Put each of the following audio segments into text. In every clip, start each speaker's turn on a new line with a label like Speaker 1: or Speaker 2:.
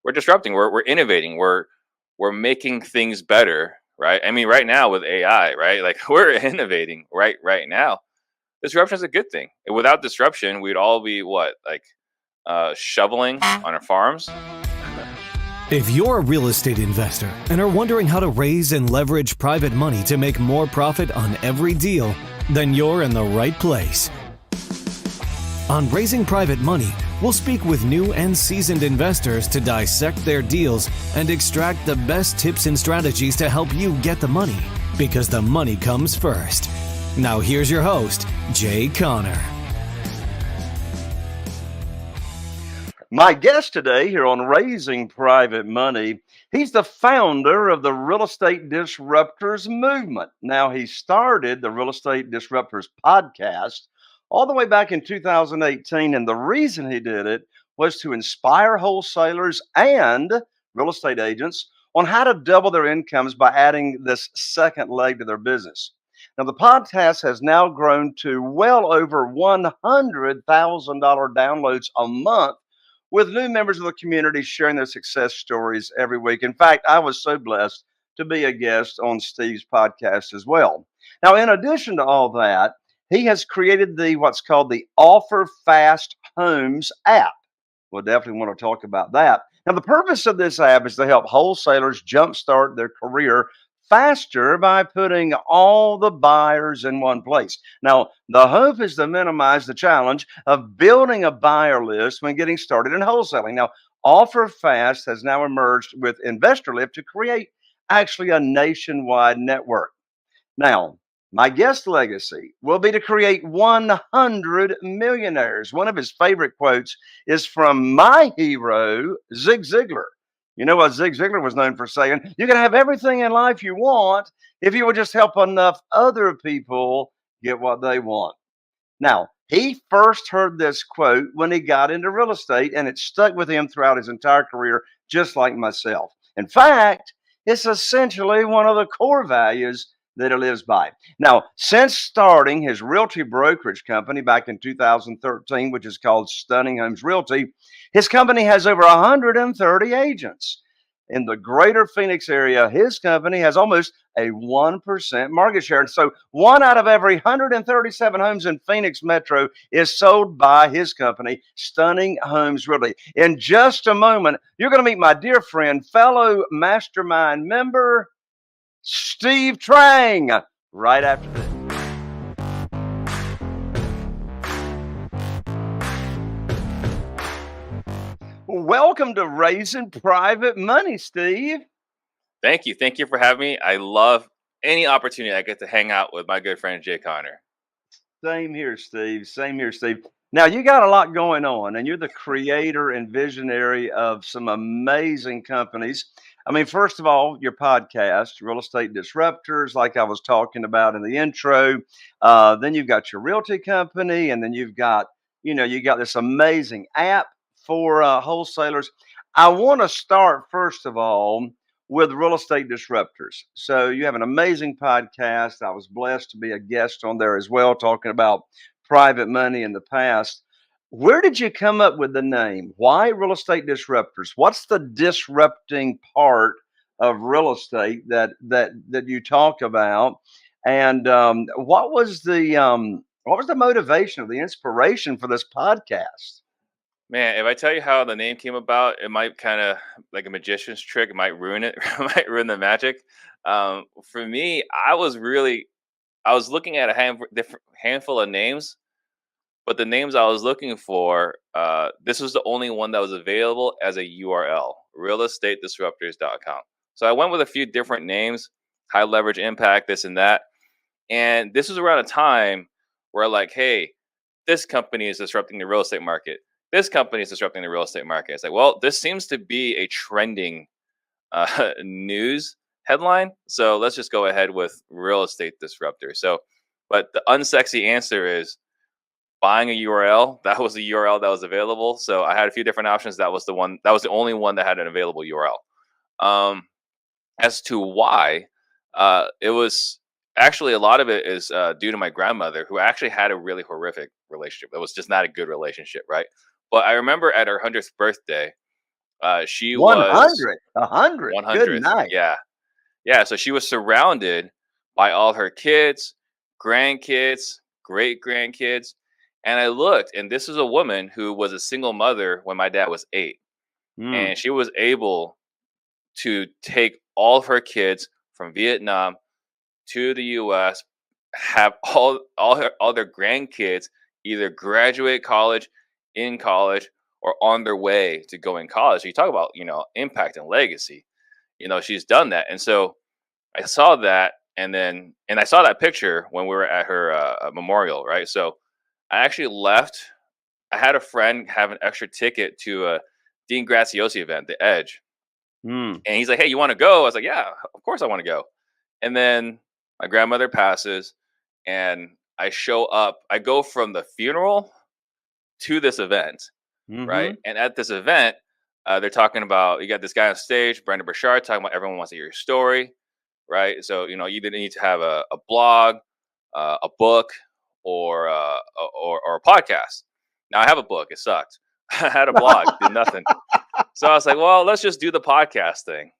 Speaker 1: we're disrupting, we're innovating, we're making things better, right? I mean, right now with AI, right? Like we're innovating right now. Disruption is a good thing. Without disruption, we'd all be what, like shoveling on our farms.
Speaker 2: If you're a real estate investor and are wondering how to raise and leverage private money to make more profit on every deal, then you're in the right place. On Raising Private Money, we'll speak with new and seasoned investors to dissect their deals and extract the best tips and strategies to help you get the money, because the money comes first. Now here's your host, Jay Conner.
Speaker 3: My guest today here on Raising Private Money, he's the founder of the Real Estate Disruptors movement. Now, he started the Real Estate Disruptors podcast all the way back in 2018, and the reason he did it was to inspire wholesalers and real estate agents on how to double their incomes by adding this second leg to their business. Now, the podcast has now grown to well over $100,000 downloads a month, with new members of the community sharing their success stories every week. In fact, I was so blessed to be a guest on Steve's podcast as well. Now, in addition to all that, he has created what's called the OfferFast Homes app. We'll definitely want to talk about that. Now, the purpose of this app is to help wholesalers jumpstart their career faster by putting all the buyers in one place. Now, the hope is to minimize the challenge of building a buyer list when getting started in wholesaling. Now, OfferFast has now emerged with InvestorLift to create actually a nationwide network. Now, my guest legacy will be to create 100 millionaires. One of his favorite quotes is from my hero, Zig Ziglar. You know what Zig Ziglar was known for saying? You can have everything in life you want if you will just help enough other people get what they want. Now, he first heard this quote when he got into real estate, and it stuck with him throughout his entire career, just like myself. In fact, it's essentially one of the core values that he lives by. Now, since starting his realty brokerage company back in 2013, which is called Stunning Homes Realty, his company has over 130 agents. In the greater Phoenix area, his company has almost a 1% market share. And so one out of every 137 homes in Phoenix Metro is sold by his company, Stunning Homes Realty. In just a moment, you're going to meet my dear friend, fellow mastermind member, Steve Trang, right after this. Welcome to Raising Private Money, Steve.
Speaker 1: Thank you. Thank you for having me. I love any opportunity I get to hang out with my good friend, Jay Conner.
Speaker 3: Same here, Steve. Same here, Steve. Now, you got a lot going on, and you're the creator and visionary of some amazing companies. I mean, first of all, your podcast, Real Estate Disruptors, like I was talking about in the intro. Then you've got your realty company, and then you've got, you got this amazing app for wholesalers. I want to start, first of all, with Real Estate Disruptors. So you have an amazing podcast. I was blessed to be a guest on there as well, talking about private money in the past. Where did you come up with the name? Why Real Estate Disruptors? What's the disrupting part of real estate that you talk about? And what was the motivation or the inspiration for this podcast?
Speaker 1: Man, if I tell you how the name came about, it might kind of like a magician's trick. It might ruin it. It might ruin the magic. For me, I was looking at a handful of names, but the names I was looking for, this was the only one that was available as a URL, realestatedisruptors.com. So I went with a few different names, high leverage impact, this and that. And this was around a time where like, hey, this company is disrupting the real estate market. This company is disrupting the real estate market. It's like, well, this seems to be a trending news headline. So let's just go ahead with real estate disruptor. So, but the unsexy answer is buying a URL. That was the URL that was available. So I had a few different options. That was the only one that had an available URL. As to why, it was actually a lot of it is due to my grandmother, who actually had a really horrific relationship. It was just not a good relationship, right? But I remember at her 100th birthday, She was
Speaker 3: 100, 100. Good
Speaker 1: 100th.
Speaker 3: night.
Speaker 1: Yeah. Yeah. So she was surrounded by all her kids, grandkids, great grandkids. And I looked, and this is a woman who was a single mother when my dad was 8.
Speaker 3: Mm,
Speaker 1: And she was able to take all of her kids from Vietnam to the US, have all their grandkids either graduate college, in college, or on their way to going college. So you talk about, impact and legacy. She's done that. And so I saw that, and I saw that picture when we were at her memorial, right? So I actually left. I had a friend have an extra ticket to a Dean Graziosi event, The Edge.
Speaker 3: mm,
Speaker 1: And he's like, "Hey, you want to go?" I was like, "Yeah, of course I want to go." And then my grandmother passes, and I show up. I go from the funeral to this event, right?
Speaker 3: mhm.
Speaker 1: And at this event, they're talking about, you got this guy on stage, Brandon Burchard, talking about everyone wants to hear your story, right? So you either need to have a blog, a book, or a podcast. Now I have a book. It sucked. I had a blog, did nothing. So I was like, well, let's just do the podcast thing,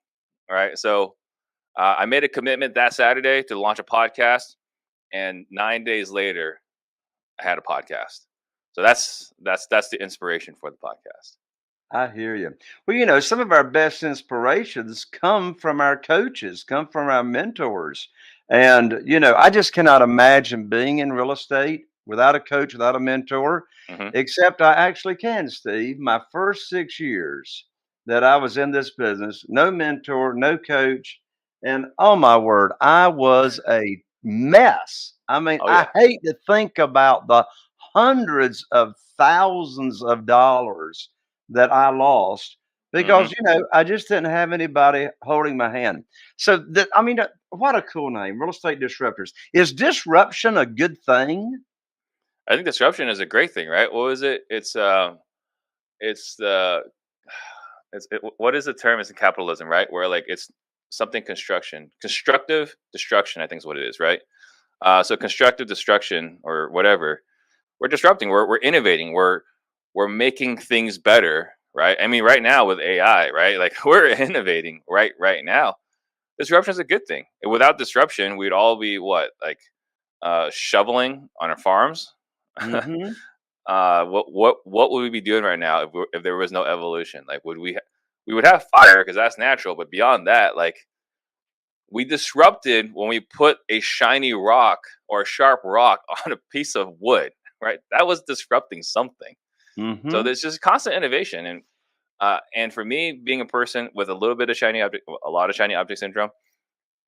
Speaker 1: right? So I made a commitment that Saturday to launch a podcast, and 9 days later, I had a podcast. So that's the inspiration for the podcast.
Speaker 3: I hear you. Well, some of our best inspirations come from our coaches, come from our mentors. And, I just cannot imagine being in real estate without a coach, without a mentor,
Speaker 1: Hmm.
Speaker 3: except I actually can, Steve. My first 6 years that I was in this business, no mentor, no coach. And oh my word, I was a mess. I mean,
Speaker 1: Oh
Speaker 3: I
Speaker 1: yeah.
Speaker 3: hate to think about the hundreds of thousands of dollars that I lost
Speaker 1: Hmm.
Speaker 3: because I just didn't have anybody holding my hand. So that I mean, what a cool name, real estate disruptors. Is disruption a good thing?
Speaker 1: I think disruption is a great thing, right? What was it? It's the what is the term? It's in capitalism, right? Where like it's something constructive destruction. I think is what it is, right? So constructive destruction or whatever. We're disrupting. We're innovating. We're making things better, right? I mean, right now with AI, right? Like we're innovating right now. Disruption is a good thing. Without disruption, we'd all be what, like shoveling on our farms.
Speaker 3: Hmm.
Speaker 1: What would we be doing right now if there was no evolution? Like, we would have fire because that's natural, but beyond that, like we disrupted when we put a shiny rock or a sharp rock on a piece of wood, right? That was disrupting something. So
Speaker 3: Hmm.
Speaker 1: there's just constant innovation, and for me, being a person with a little bit of shiny object, a lot of shiny object syndrome,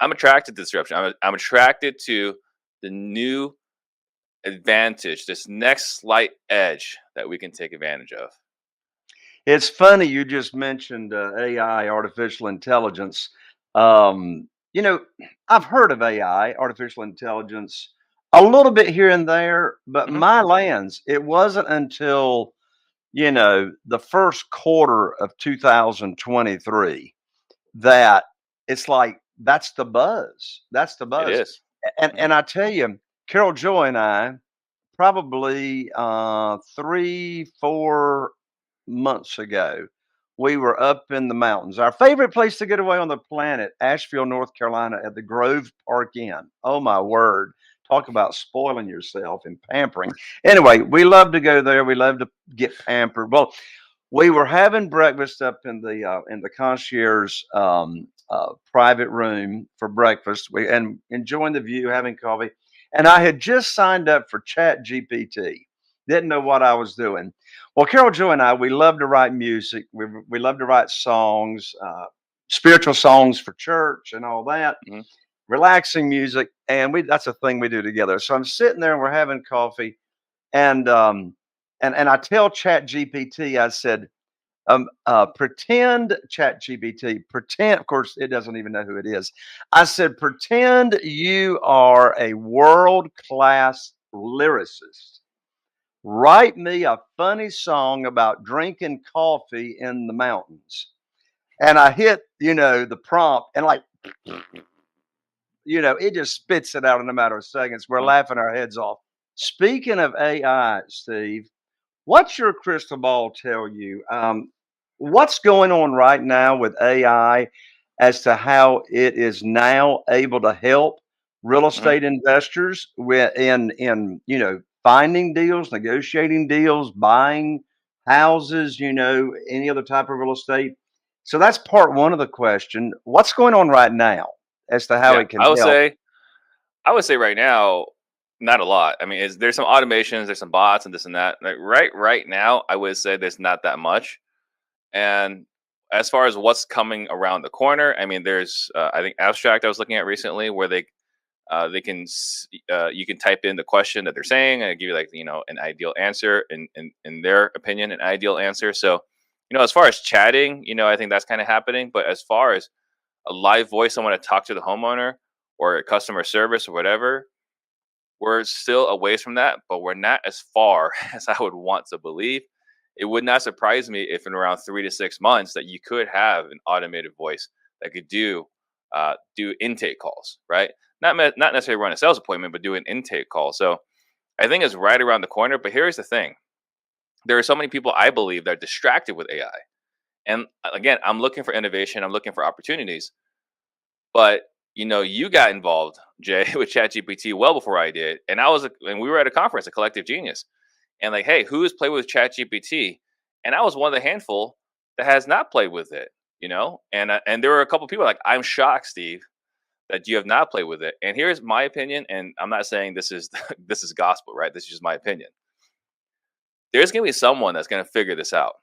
Speaker 1: I'm attracted to disruption. I'm attracted to the new advantage, this next slight edge that we can take advantage of.
Speaker 3: It's funny you just mentioned AI, artificial intelligence. Um, you know, I've heard of AI, artificial intelligence, a little bit here and there, but
Speaker 1: Hmm.
Speaker 3: my lands, it wasn't until the first quarter of 2023 that it's like that's the buzz. That's the
Speaker 1: It
Speaker 3: buzz.
Speaker 1: is.
Speaker 3: And
Speaker 1: Hmm.
Speaker 3: and I tell you, Carol Joy and I probably 3, 4 months ago, we were up in the mountains. Our favorite place to get away on the planet, Asheville, North Carolina, at the Grove Park Inn. Oh my word. Talk about spoiling yourself and pampering. Anyway, we love to go there. We love to get pampered. Well, we were having breakfast up in the concierge private room for breakfast. We and enjoying the view, having coffee. And I had just signed up for Chat GPT. Didn't know what I was doing. Well, Carol Joy and I, we love to write music. We love to write songs, spiritual songs for church and all that,
Speaker 1: Hmm.
Speaker 3: relaxing music, and we that's a thing we do together. So I'm sitting there and we're having coffee, and I tell Chat GPT, I said, pretend Chat GPT, pretend, of course, it doesn't even know who it is. I said, pretend you are a world class lyricist. Write me a funny song about drinking coffee in the mountains. And I hit, the prompt, and like, it just spits it out in a matter of seconds. We're
Speaker 1: Hmm.
Speaker 3: laughing our heads off. Speaking of AI, Steve, what's your crystal ball tell you? what's going on right now with AI as to how it is now able to help real
Speaker 1: Mhm.
Speaker 3: estate investors with in finding deals, negotiating deals, buying houses, any other type of real estate. So that's part one of the question. What's going on right now as to how
Speaker 1: Yeah,
Speaker 3: it can help?
Speaker 1: I would say right now, not a lot. I mean, there's some automations, there's some bots and this and that. Like right now, I would say there's not that much. And as far as what's coming around the corner, I mean, there's I think Abstract I was looking at recently where they can you can type in the question that they're saying and give you like an ideal answer in their opinion, an ideal answer. So as far as chatting, I think that's kind of happening. But as far as a live voice, someone to talk to the homeowner or customer service or whatever, we're still a ways from that, but we're not as far as I would want to believe. It would not surprise me if in around 3 to 6 months that you could have an automated voice that could do intake calls, right? Not necessarily run a sales appointment, but do an intake call. So I think it's right around the corner. But here's the thing: there are so many people I believe that are distracted with AI. And again, I'm looking for innovation. I'm looking for opportunities. But you got involved, Jay, with ChatGPT well before I did, and and we were at a conference, a Collective Genius, and like, hey, who's played with ChatGPT? And I was one of the handful that has not played with it, and there were a couple people like, I'm shocked, Steve, that you have not played with it. And here's my opinion, and I'm not saying this is this is gospel, right? This is just my opinion. There's gonna be someone that's gonna figure this out,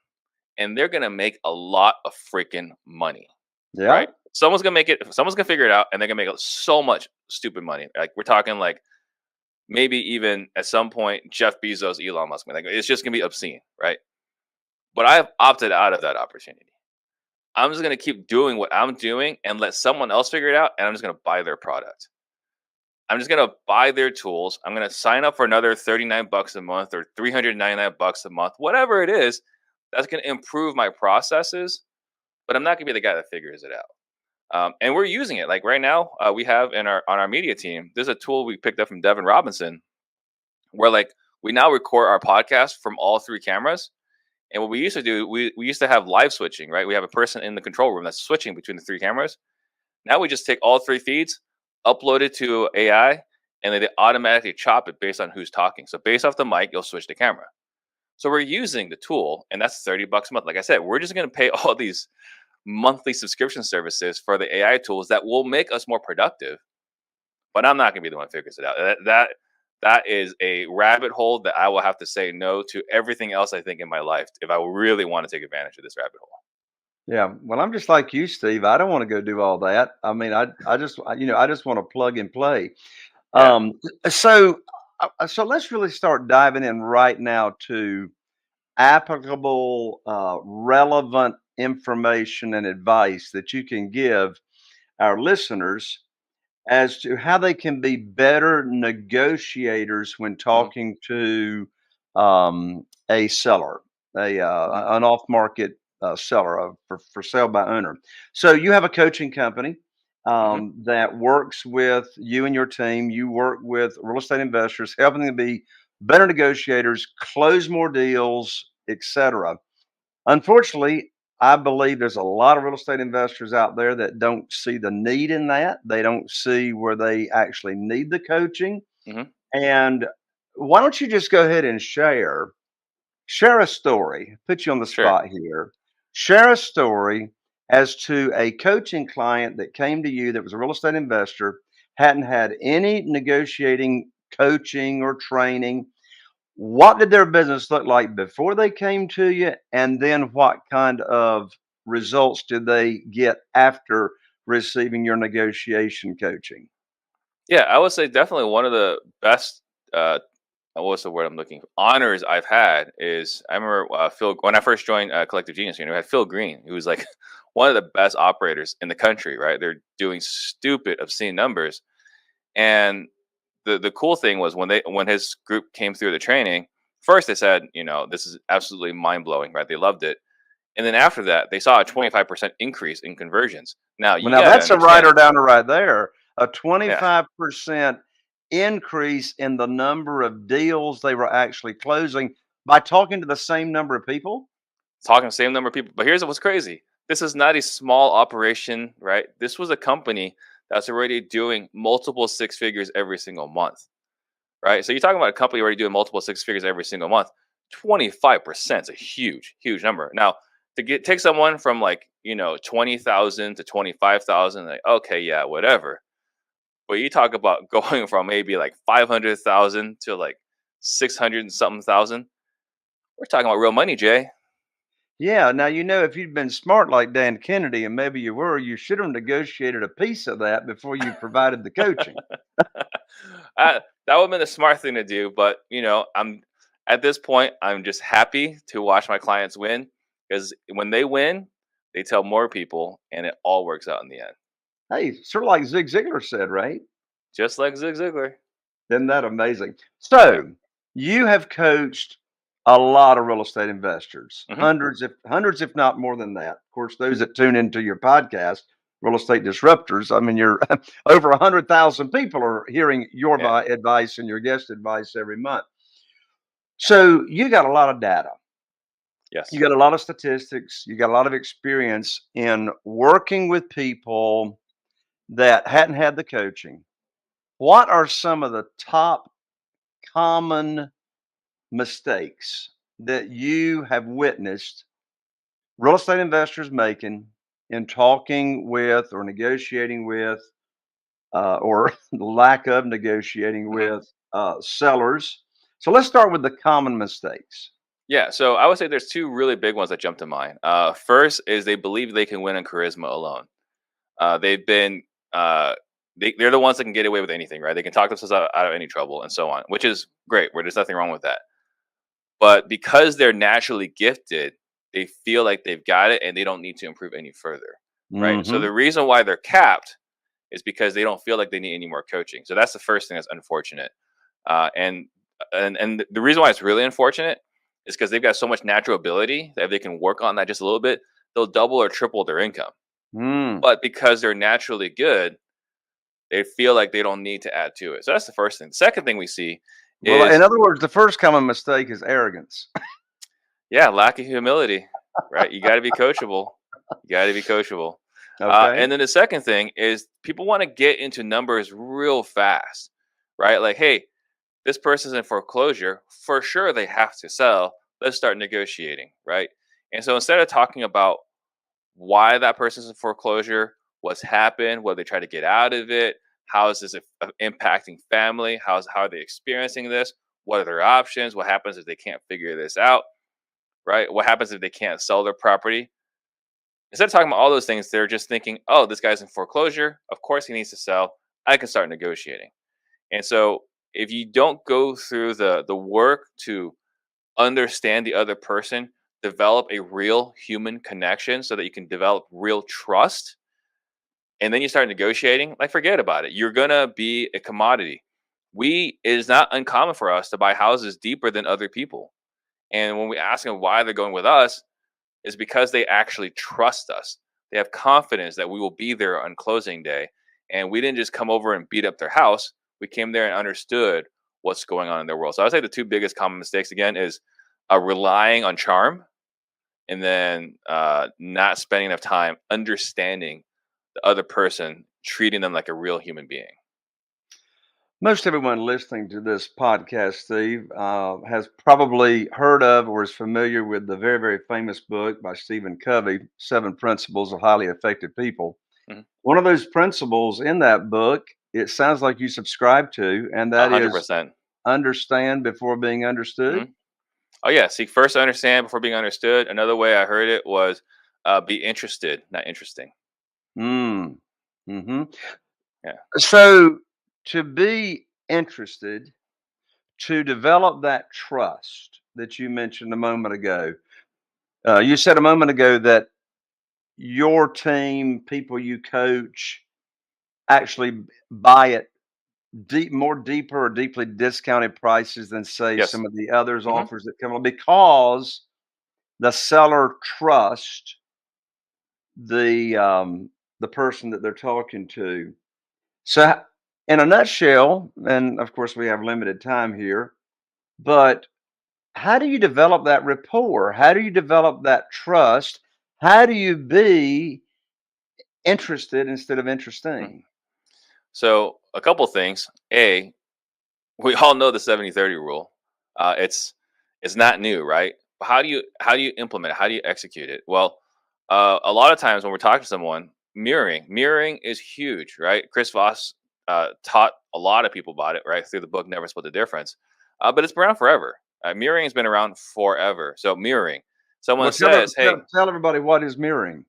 Speaker 1: and they're gonna make a lot of freaking money,
Speaker 3: Yeah.
Speaker 1: right? Someone's gonna make it. Someone's gonna figure it out, and they're gonna make so much stupid money. Like we're talking like maybe even at some point Jeff Bezos, Elon Musk. Like it's just gonna be obscene, right? But I've opted out of that opportunity. I'm just gonna keep doing what I'm doing and let someone else figure it out, and I'm just gonna buy their product. I'm just gonna buy their tools. I'm gonna sign up for another $39 a month or $399 a month, whatever it is. That's gonna improve my processes, but I'm not gonna be the guy that figures it out. And we're using it. Like right now, we have in our on our media team. There's a tool we picked up from Devin Robinson, where like we now record our podcast from all three cameras. And what we used to do, we used to have live switching, right? We have a person in the control room that's switching between the three cameras. Now we just take all three feeds, upload it to AI, and then they automatically chop it based on who's talking. So based off the mic, you'll switch the camera. So we're using the tool, and that's $30 a month. Like I said, we're just going to pay all these monthly subscription services for the AI tools that will make us more productive. But I'm not going to be the one who figures it out. That is a rabbit hole that I will have to say no to everything else I think in my life if I really want to take advantage of this rabbit hole.
Speaker 3: Yeah, well, I'm just like you, Steve. I don't want to go do all that. I mean, I just want to plug and play.
Speaker 1: Yeah.
Speaker 3: Um, so let's really start diving in right now to applicable, relevant information and advice that you can give our listeners as to how they can be better negotiators when
Speaker 1: Hmm.
Speaker 3: talking to a seller,
Speaker 1: Hmm.
Speaker 3: an off-market seller for sale by owner. So you have a coaching company
Speaker 1: Hmm.
Speaker 3: that works with you and your team. You work with real estate investors, helping them be better negotiators, close more deals, etc. Unfortunately, I believe there's a lot of real estate investors out there that don't see the need in that. They don't see where they actually need the coaching.
Speaker 1: Hmm.
Speaker 3: And why don't you just go ahead and share a story, put you on the
Speaker 1: Sure.
Speaker 3: spot here. Share a story as to a coaching client that came to you that was a real estate investor, hadn't had any negotiating coaching or training. What did their business look like before they came to you? And then what kind of results did they get after receiving your negotiation coaching?
Speaker 1: Yeah, I would say definitely one of the best. What's the word I'm looking for? Honors I've had is I remember Phil when I first joined Collective Genius. We had Phil Green, who was like one of the best operators in the country. Right, they're doing stupid, obscene numbers. And the cool thing was when his group came through the training, first they said, this is absolutely mind blowing. Right, they loved it. And then after that, they saw a 25% increase in conversions. Now
Speaker 3: Well,
Speaker 1: you
Speaker 3: now
Speaker 1: got to
Speaker 3: that's a writer
Speaker 1: understand.
Speaker 3: downer right there. A
Speaker 1: Yeah.
Speaker 3: 25% increase in the number of deals they were actually closing by talking to the same number of people.
Speaker 1: talking to the same number of people. But here's what's crazy. This is not a small operation, right? This was a company that's already doing multiple six figures every single month, right? So you're talking about a company already doing multiple six figures every single month. 25% is a huge, huge number. Now, to take someone from like, 20,000 to 25,000, like, okay, yeah, whatever. But you talk about going from maybe like 500,000 to like 600 and something thousand. We're talking about real money, Jay.
Speaker 3: Yeah. Now, if you'd been smart like Dan Kennedy, and maybe you were, you should have negotiated a piece of that before you provided the coaching.
Speaker 1: That would have been the smart thing to do. But I'm at this point, I'm just happy to watch my clients win, because when they win, they tell more people, and it all works out in the end.
Speaker 3: Hey, sort of like Zig Ziglar said, right?
Speaker 1: Just like Zig Ziglar.
Speaker 3: Isn't that amazing?
Speaker 1: Yeah.
Speaker 3: So you have coached a lot of real estate investors,
Speaker 1: Hmm.
Speaker 3: hundreds, if not more than that. Of course, those that tune into your podcast, Real Estate Disruptors, I mean, you're over 100,000 people are hearing your
Speaker 1: Yeah.
Speaker 3: advice and your guest advice every month. So you got a lot of data. You
Speaker 1: Yes.
Speaker 3: got a lot of statistics. You got a lot of experience in working with people that hadn't had the coaching. What are some of the top common mistakes that you have witnessed real estate investors making in talking with or negotiating with, or the lack of negotiating
Speaker 1: Hmm.
Speaker 3: with sellers? So let's start with the common mistakes.
Speaker 1: Yeah. So I would say there's two really big ones that jump to mind. First is they believe they can win on charisma alone. They've been they're the ones that can get away with anything, right? They can talk themselves out of any trouble and so on, which is great. Where there's nothing wrong with that. But because they're naturally gifted, they feel like they've got it and they don't need to improve any further, right? So
Speaker 3: Hmm.
Speaker 1: the reason why they're capped is because they don't feel like they need any more coaching. So that's the first thing that's unfortunate. And the reason why it's really unfortunate is because they've got so much natural ability that if they can work on that just a little bit, they'll double or triple their income.
Speaker 3: Mm.
Speaker 1: But because they're naturally good, they feel like they don't need to add to it. So that's the first thing. The second thing we see
Speaker 3: Well, in
Speaker 1: is,
Speaker 3: other words, the first common mistake is arrogance.
Speaker 1: yeah, lack of humility, right? You got to be coachable. You got to be coachable.
Speaker 3: Okay.
Speaker 1: And then the second thing is people want to get into numbers real fast, right? Like, hey, this person's in foreclosure. For sure, they have to sell. Let's start negotiating, right? And so instead of talking about why that person's in foreclosure, what's happened, what they try to get out of it, how is this impacting family, how are they experiencing this, what are their options, what happens if they can't figure this out, right? What happens if they can't sell their property? Instead of talking about all those things, they're just thinking, oh, this guy's in foreclosure. Of course he needs to sell. I can start negotiating. And so if you don't go through the work to understand the other person, develop a real human connection so that you can develop real trust, and then you start negotiating, like forget about it. You're gonna be a commodity. It is not uncommon for us to buy houses deeper than other people. And when we ask them why they're going with us, is because they actually trust us. They have confidence that we will be there on closing day. And we didn't just come over and beat up their house. We came there and understood what's going on in their world. So I would say the two biggest common mistakes again is relying on charm, and then not spending enough time understanding the other person, treating them like a real human being.
Speaker 3: Most everyone listening to this podcast, Steve, has probably heard of or is familiar with the very, very famous book by Stephen Covey, Seven Principles of Highly Effective People.
Speaker 1: Mhm.
Speaker 3: One of those principles in that book, it sounds like you subscribe to, and
Speaker 1: A
Speaker 3: that
Speaker 1: hundred
Speaker 3: is
Speaker 1: percent.
Speaker 3: understand before being understood.
Speaker 1: Mhm. Oh yeah. Seek first to understand before being understood. Another way I heard it was be interested, not interesting.
Speaker 3: Mm. Hmm.
Speaker 1: Yeah.
Speaker 3: So to be interested, to develop that trust that you mentioned a moment ago, you said a moment ago that your team, people you coach, actually buy it more deeper or deeply discounted prices than say
Speaker 1: Yes.
Speaker 3: some of the others
Speaker 1: Hmm.
Speaker 3: offers that come along because the seller trusts the person that they're talking to. So in a nutshell, and of course we have limited time here, but how do you develop that rapport? How do you develop that trust? How do you be interested instead of
Speaker 1: Mhm.
Speaker 3: interesting?
Speaker 1: So a couple things. A, we all know the 70-30 rule. It's not new, right? But how do you implement it? How do you execute it? Well, a lot of times when we're talking to someone, mirroring is huge, right? Chris Voss taught a lot of people about it, right, through the book Never Split the Difference. But it's been around forever. Mirroring has been around forever. So mirroring, someone
Speaker 3: Well,
Speaker 1: says, "Hey,
Speaker 3: tell everybody what is mirroring.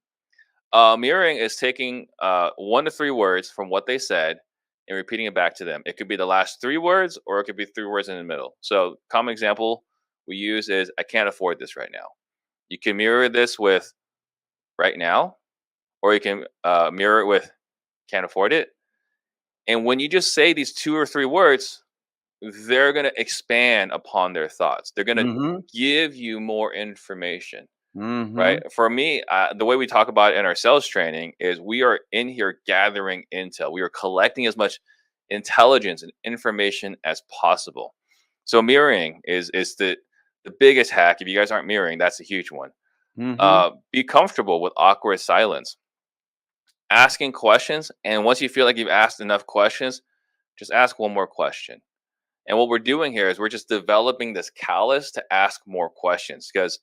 Speaker 1: mirroring is taking 1 to 3 words from what they said and repeating it back to them. It could be the last 3 words, or it could be 3 words in the middle. So, common example we use is, "I can't afford this right now." You can mirror this with "right now," or you can mirror it with "can't afford it." And when you just say these 2 or 3 words, they're going to expand upon their thoughts. They're going to
Speaker 3: Mhm.
Speaker 1: give you more information. Right?
Speaker 3: Mhm.
Speaker 1: For me, the way we talk about it in our sales training is we are in here gathering intel. We are collecting as much intelligence and information as possible. So mirroring is the biggest hack. If you guys aren't mirroring, that's a huge one.
Speaker 3: Mhm.
Speaker 1: Be comfortable with awkward silence, asking questions, and once you feel like you've asked enough questions, just ask one more question. And what we're doing here is we're just developing this callus to ask more questions because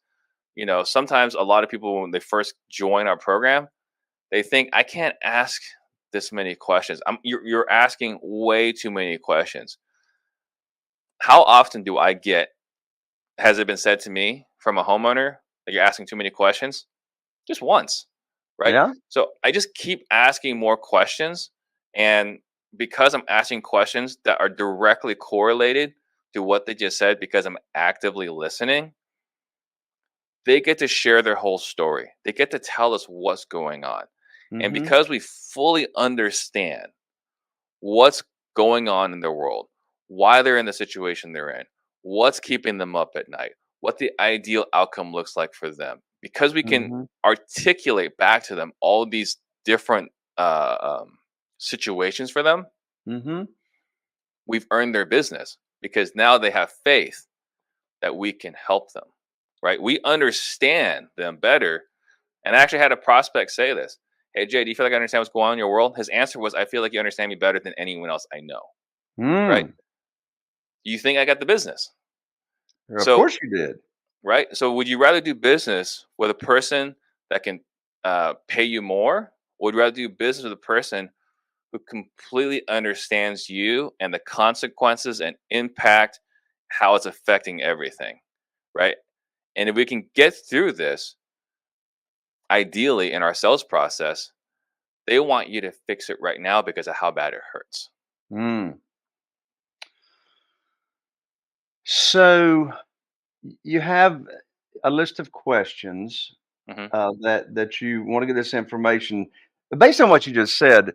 Speaker 1: sometimes a lot of people when they first join our program, they think I can't ask this many questions. You're asking way too many questions. How often do I get? Has it been said to me from a homeowner that you're asking too many questions? Just once, right?
Speaker 3: Yeah.
Speaker 1: So I just keep asking more questions, and because I'm asking questions that are directly correlated to what they just said, because I'm actively listening, they get to share their whole story. They get to tell us what's going on. And
Speaker 3: Mhm.
Speaker 1: because we fully understand what's going on in their world, why they're in the situation they're in, what's keeping them up at night, what the ideal outcome looks like for them, because we can
Speaker 3: Mhm.
Speaker 1: articulate back to them all these different uh, um, situations for them,
Speaker 3: Mhm.
Speaker 1: we've earned their business because now they have faith that we can help them, right? We understand them better. And I actually had a prospect say this. "Hey, Jay, do you feel like I understand what's going on in your world?" His answer was, "I feel like you understand me better than anyone else I know." Right?
Speaker 3: Mm.
Speaker 1: You think I got the business.
Speaker 3: Of
Speaker 1: So,
Speaker 3: course you did.
Speaker 1: right? So, would you rather do business with a person that can pay you more? Or would you rather do business with a person who completely understands you and the consequences and impact, how it's affecting everything? Right? And if we can get through this, ideally in our sales process, they want you to fix it right now because of how bad it hurts.
Speaker 3: Mm. So you have a list of questions
Speaker 1: Mhm.
Speaker 3: that you want to get this information. Based on what you just said,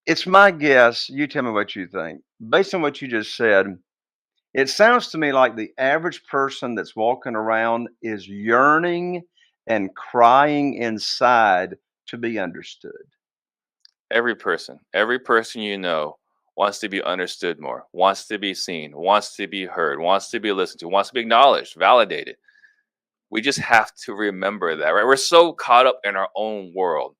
Speaker 3: it's my guess. You tell me what you think. Based on what you just said, it sounds to me like the average person that's walking around is yearning and crying inside to be understood.
Speaker 1: Every person wants to be understood more, wants to be seen, wants to be heard, wants to be listened to, wants to be acknowledged, validated. We just have to remember that, right? We're so caught up in our own world.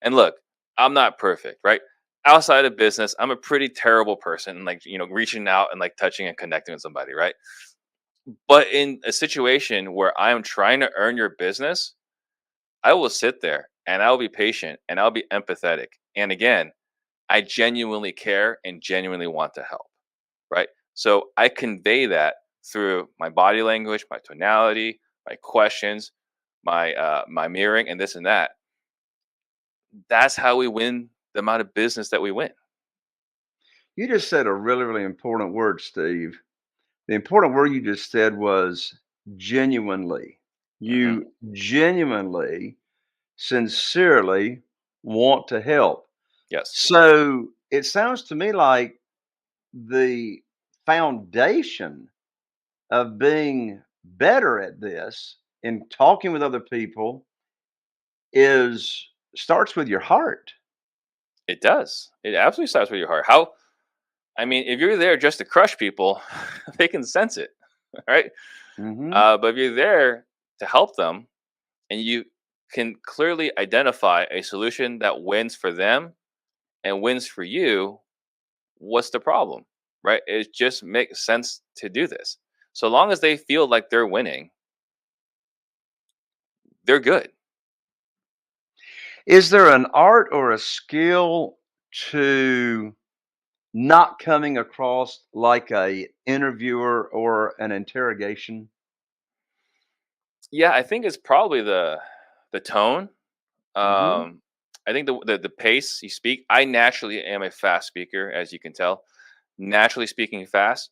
Speaker 1: And look, I'm not perfect, right? Outside of business, I'm a pretty terrible person, like, reaching out and like touching and connecting with somebody, right? But in a situation where I'm trying to earn your business, I will sit there and I'll be patient and I'll be empathetic. And again, I genuinely care and genuinely want to help, right? So I convey that through my body language, my tonality, my questions, my mirroring, and this and that. That's how we win the amount of business that we win.
Speaker 3: You just said a really, really important word, Steve. The important word you just said was genuinely.
Speaker 1: Hmm.
Speaker 3: You genuinely, sincerely want to help.
Speaker 1: Yes,
Speaker 3: So it sounds to me like the foundation of being better at this in talking with other people is starts with your heart.
Speaker 1: it does. It absolutely starts with your heart. How? I mean, if you're there just to crush people, they can sense it. right?
Speaker 3: Mm-hmm.
Speaker 1: But if you're there to help them and you can clearly identify a solution that wins for them and wins for you, what's the problem? Right? It just makes sense to do this. So long as they feel like they're winning, they're good.
Speaker 3: Is there an art or a skill to not coming across like a interviewer or an interrogation?
Speaker 1: Yeah, I think it's probably the tone.
Speaker 3: Mm-hmm.
Speaker 1: I think the pace you speak. I naturally am a fast speaker, as you can tell. Naturally speaking fast.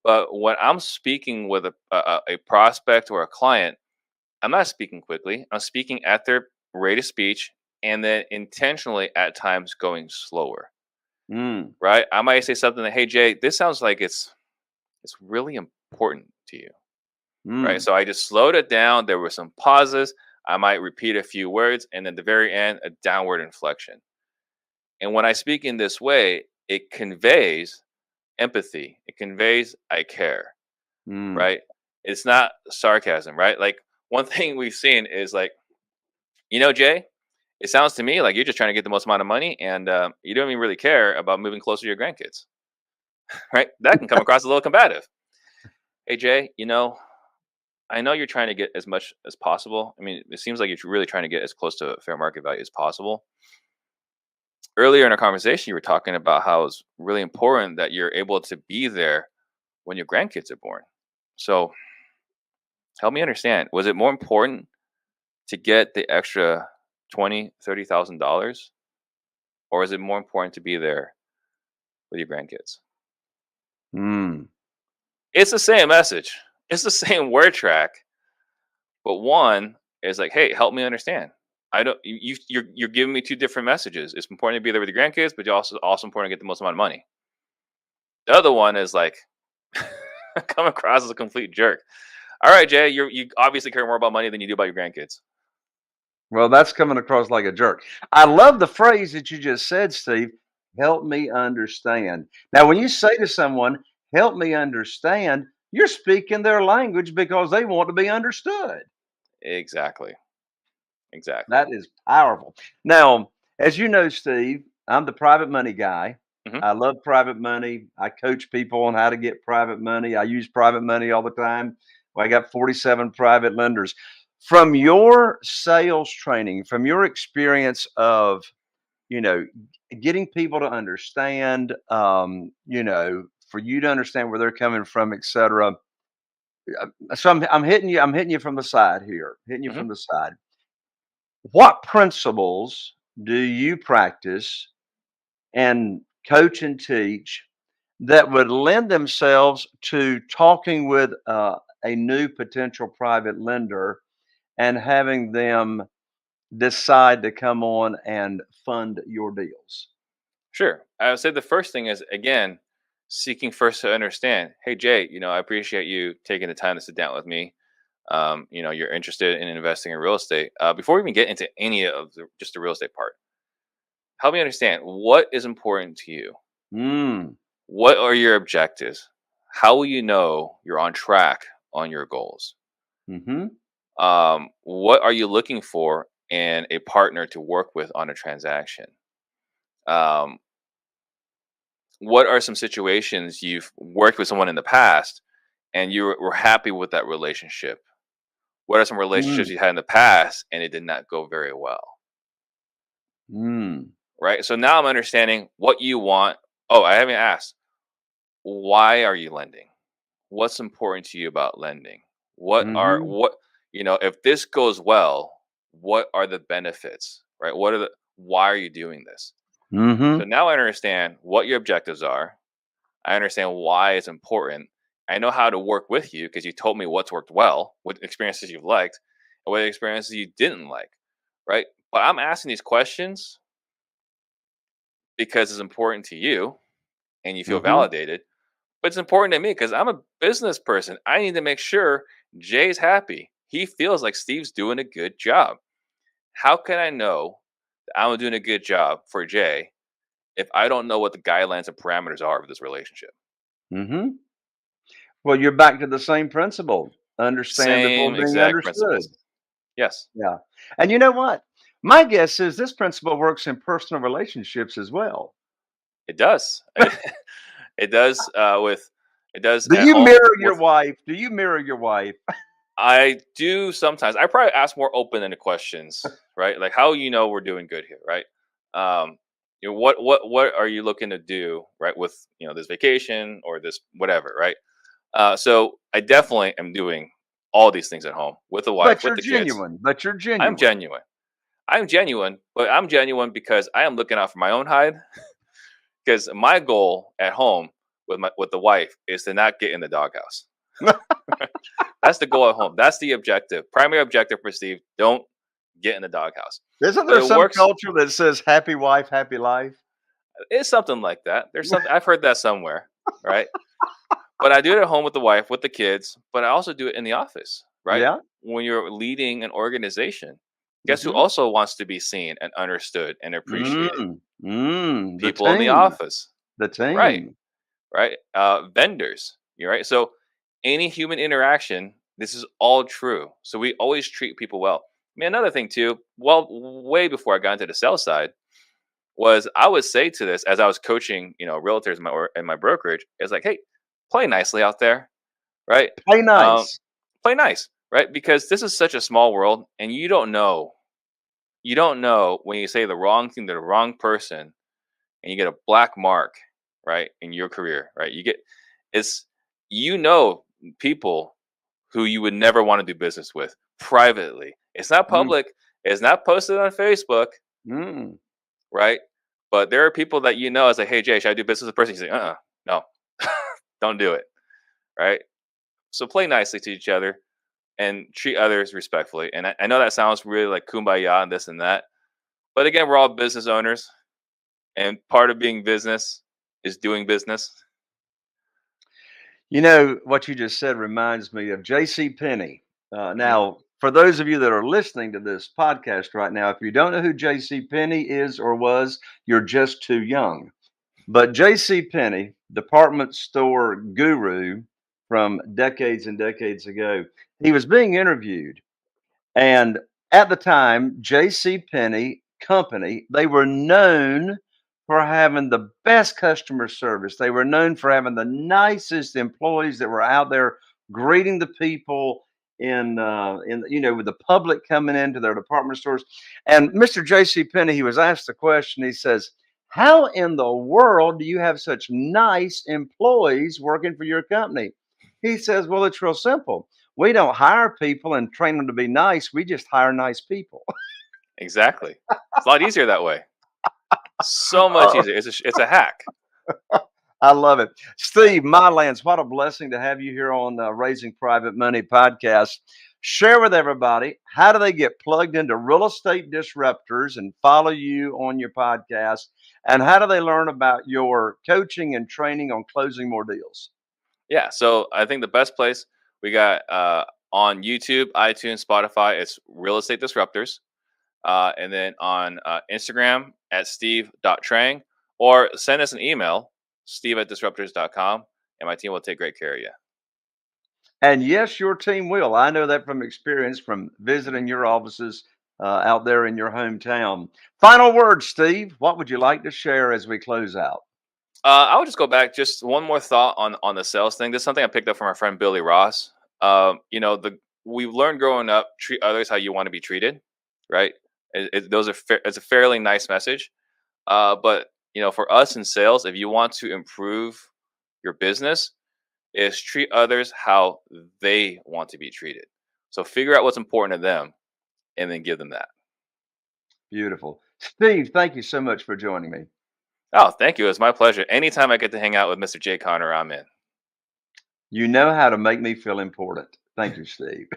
Speaker 1: But when I'm speaking with a prospect or a client, I'm not speaking quickly. I'm speaking at their rate of speech and then intentionally at times going slower.
Speaker 3: Mm.
Speaker 1: Right? I might say something like, "Hey Jay, this sounds like it's really important to you." Right?
Speaker 3: Mm.
Speaker 1: So I just slowed it down. There were some pauses. I might repeat a few words and then at the very end a downward inflection. And when I speak in this way, it conveys empathy. It conveys I care,
Speaker 3: Mm.
Speaker 1: right? It's not sarcasm, right? Like one thing we've seen is like, Jay, it sounds to me like you're just trying to get the most amount of money and you don't even really care about moving closer to your grandkids, right? That can come across a little combative. Hey, Jay, I know you're trying to get as much as possible. I mean, it seems like you're really trying to get as close to fair market value as possible. Earlier in our conversation, you were talking about how it's really important that you're able to be there when your grandkids are born. So help me understand, was it more important to get the extra 20, $30,000, or is it more important to be there with your grandkids?
Speaker 3: Mm.
Speaker 1: It's the same message. It's the same word track, but one is like, "Hey, help me understand. I don't you're giving me two different messages. It's important to be there with your grandkids, but you also important to get the most amount of money." The other one is like come across as a complete jerk. All right, Jay, you obviously care more about money than you do about your grandkids.
Speaker 3: Well, that's coming across like a jerk. I love the phrase that you just said, Steve. Help me understand. Now, when you say to someone, help me understand, you're speaking their language because they want to be understood.
Speaker 1: Exactly. Exactly.
Speaker 3: That is powerful. Now, as you know, Steve, I'm the private money guy.
Speaker 1: Mhm.
Speaker 3: I love private money. I coach people on how to get private money. I use private money all the time. Well, I got 47 private lenders. From your sales training, from your experience of, you know, getting people to understand, for you to understand where they're coming from, et cetera. So I'm hitting you from the side here, hitting you
Speaker 1: Mhm.
Speaker 3: from the side. What principles do you practice and coach and teach that would lend themselves to talking with a new potential private lender and having them decide to come on and fund your deals?
Speaker 1: Sure. I would say the first thing is again seeking first to understand. Hey Jay, I appreciate you taking the time to sit down with me. You're interested in investing in real estate. Before we even get into any of just the real estate part, help me understand what is important to you.
Speaker 3: Mm.
Speaker 1: What are your objectives? How will you know you're on track on your goals?
Speaker 3: Hmm.
Speaker 1: What are you looking for in a partner to work with on a transaction? Um, what are some situations you've worked with someone in the past and you were happy with that relationship? What are some relationships
Speaker 3: Mm.
Speaker 1: you had in the past and it did not go very well?
Speaker 3: Mm.
Speaker 1: Right. So now I'm understanding what you want. Oh, I haven't asked. Why are you lending? What's important to you about lending?
Speaker 3: Hmm.
Speaker 1: If this goes well, what are the benefits? Right? Why are you doing this? So
Speaker 3: Hmm.
Speaker 1: now I understand what your objectives are. I understand why it's important. I know how to work with you because you told me what's worked well, what experiences you've liked, and what experiences you didn't like. Right. But I'm asking these questions because it's important to you and you feel
Speaker 3: Hmm.
Speaker 1: validated. But it's important to me because I'm a business person. I need to make sure Jay's happy. He feels like Steve's doing a good job. How can I know that I'm doing a good job for Jay if I don't know what the guidelines and parameters are of this relationship?
Speaker 3: Hmm. Well, you're back to the same principle. Understand before
Speaker 1: Same
Speaker 3: being
Speaker 1: exact
Speaker 3: understood.
Speaker 1: principles. Yes,
Speaker 3: Yeah. And you know what? My guess is this principle works in personal relationships as well.
Speaker 1: it does. It does with it does
Speaker 3: Do
Speaker 1: at
Speaker 3: you
Speaker 1: home
Speaker 3: mirror your
Speaker 1: with
Speaker 3: wife? Do you mirror your wife?
Speaker 1: I do sometimes. I probably ask more open-ended questions, right? Like how we're doing good here, right? Um, what are you looking to do, right? With this vacation or this whatever, right? So I definitely am doing all these things at home with the wife,
Speaker 3: But
Speaker 1: with
Speaker 3: you're
Speaker 1: the kids.
Speaker 3: genuine. But you're
Speaker 1: I'm
Speaker 3: genuine.
Speaker 1: genuine. I'm genuine, but I'm genuine because I am looking out for my own hide. Because my goal at home with the wife is to not get in the doghouse. That's the goal at home. That's the objective. Primary objective for Steve. Don't get in the doghouse.
Speaker 3: Isn't
Speaker 1: But
Speaker 3: there
Speaker 1: it
Speaker 3: some
Speaker 1: works.
Speaker 3: culture that says happy wife, happy life?
Speaker 1: It's something like that. There's something I've heard that somewhere, right? But I do it at home with the wife, with the kids, but I also do it in the office, right?
Speaker 3: Yeah.
Speaker 1: When you're leading an organization, guess who
Speaker 3: Hmm.
Speaker 1: also wants to be seen and understood and appreciated?
Speaker 3: The
Speaker 1: People in the
Speaker 3: team.
Speaker 1: office,
Speaker 3: The
Speaker 1: right?
Speaker 3: team.
Speaker 1: Right? Vendors, you're right. So any human interaction, this is all true. So we always treat people well. I mean, another thing too. Well, way before I got into the sales side, was I would say to this as I was coaching, realtors in my brokerage, it's like, hey, play nicely out there, right?
Speaker 3: Play
Speaker 1: Um,
Speaker 3: nice.
Speaker 1: play nice, right? Because this is such a small world, and you don't know when you say the wrong thing to the wrong person, and you get a black mark, right, in your career, right? It's you know people who you would never want to do business with privately. It's not
Speaker 3: Mm,
Speaker 1: public. It's not posted on Facebook,
Speaker 3: mm.
Speaker 1: right? But there are people that it's like, hey Jay, should I do business with a person? You say, no, don't do it, right? So play nicely to each other and treat others respectfully. And I know that sounds really like kumbaya and this and that, but again, we're all business owners, and part of being business is doing business.
Speaker 3: You know, what you just said reminds me of JCPenney.
Speaker 1: Mhm.
Speaker 3: Now, for those of you that are listening to this podcast right now, if you don't know who JCPenney is or was, you're just too young. But JCPenney, department store guru from decades and decades ago, he was being interviewed. And at the time, J.C. Penney company, they were known for having the best customer service. They were known for having the nicest employees that were out there greeting the people in with the public coming into their department stores. And Mr. J.C. Penney, he was asked the question. He says, "How in the world do you have such nice employees working for your company?" He says, "Well, it's real simple. We don't hire people and train them to be nice. We just hire nice people."
Speaker 1: Exactly. It's a lot easier that way. So much
Speaker 3: Oh,
Speaker 1: easier. It's a hack.
Speaker 3: I love it. Steve Mylands, what a blessing to have you here on Raising Private Money podcast. Share with everybody, how do they get plugged into real estate disruptors and follow you on your podcast? And how do they learn about your coaching and training on closing more deals?
Speaker 1: Yeah. So I think the best place we got on YouTube, iTunes, Spotify, it's Real Estate Disruptors. And then on Instagram at steve.trang, or send us an email, steve@disruptors.com, and my team will take great care of you.
Speaker 3: And yes, your team will. I know that from experience from visiting your offices out there in your hometown. Final word, Steve. What would you like to share as we close out?
Speaker 1: I would just go back, just one more thought on the sales thing. This is something I picked up from our friend Billy Ross. We've learned growing up, treat others how you want to be treated, right? It's a fairly nice message. But for us in sales, if you want to improve your business, is treat others how they want to be treated. So figure out what's important to them and then give them that.
Speaker 3: Beautiful. Steve, thank you so much for joining me.
Speaker 1: Oh, thank you. It's my pleasure. Anytime I get to hang out with Mr. Jay Connor, I'm in.
Speaker 3: You know how to make me feel important. Thank you, Steve.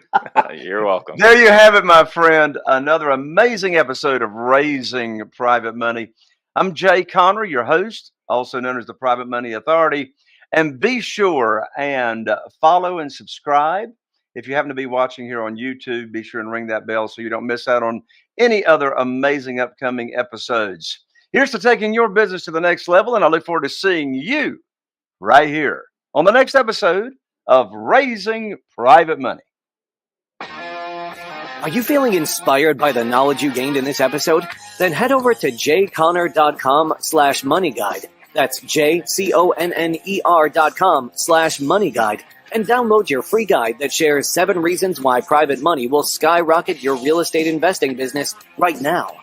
Speaker 1: You're welcome.
Speaker 3: There you have it, my friend. Another amazing episode of Raising Private Money. I'm Jay Connery, your host, also known as the Private Money Authority. And be sure and follow and subscribe. If you happen to be watching here on YouTube, be sure and ring that bell so you don't miss out on any other amazing upcoming episodes. Here's to taking your business to the next level, and I look forward to seeing you right here on the next episode of raising private money.
Speaker 2: Are you feeling inspired by the knowledge you gained in this episode? Then head over to jconner.com/moneyguide. That's JCONNER.com/moneyguide and download your free guide that shares 7 reasons why private money will skyrocket your real estate investing business right now.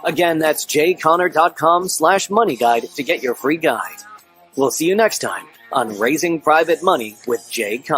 Speaker 2: Again, that's jconner.com/moneyguide to get your free guide. We'll see you next time on Raising Private Money with Jay Conner.